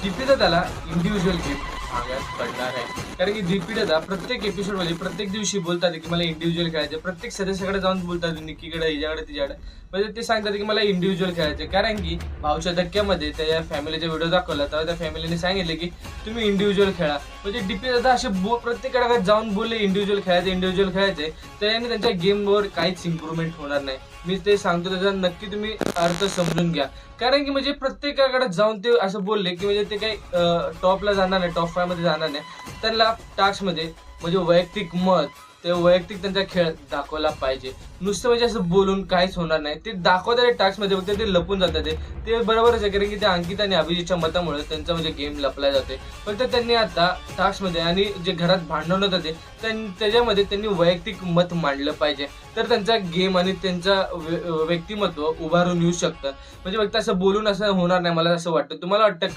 दीपिका त्याला individual gift मागण्यास पडणार आहे. कारण की दीपिका प्रत्येक एपिसोडमध्ये प्रत्येक दिवशी बोलतात की मला इंडिव्हिज्युअल खेळायचं. प्रत्येक सदस्याकडे जाऊन बोलतात, निक्कीकडे, हिच्याकडे, तिच्याकडे. म्हणजे ते सांगतात की मला इंडिव्हिज्युअल खेळायचं. कारण की भाऊच्या धक्क्यामध्ये त्या फॅमिलीचा व्हिडिओ दाखवला, तेव्हा त्या फॅमिलीने सांगितले की तुम्ही इंडिव्हिज्युअल खेळा. म्हणजे दीपिका असे प्रत्येकाकडे जाऊन बोलले इंडिव्हिज्युअल खेळायचे. त्याने त्यांच्या गेमवर काहीच इम्प्रूव्हमेंट होणार नाही. मी ते सांगतो त्याचा नक्की तुम्ही अर्थ समजून घ्या. कारण की म्हणजे प्रत्येकाकडे जाऊन ते असं बोलले की म्हणजे ते काही टॉपला जाणार नाही, टॉप 5 मध्ये जाणार नाही. त्यांना टास्कमध्ये म्हणजे वैयक्तिक मत, ते वैयक्तिक त्यांचा खेळ दाखवला पाहिजे. नुसतं म्हणजे असं बोलून काहीच होणार नाही. ते दाखवतात टास्कमध्ये, फक्त ते लपून जातात. ते बरोबरच आहे, कारण की त्या अंकिता आणि अभिजितच्या मतामुळे त्यांचा म्हणजे गेम लपला जाते. फक्त त्यांनी आता टास्कमध्ये आणि जे घरात भांडण होतं त्याच्यामध्ये त्यांनी वैयक्तिक मत मांडलं पाहिजे. तर त्यांचा गेम आणि त्यांचा व्यक्तिमत्व उभारून येऊ शकतं. म्हणजे फक्त असं बोलून असं होणार नाही, मला असं वाटतं. तुम्हाला वाटतं का?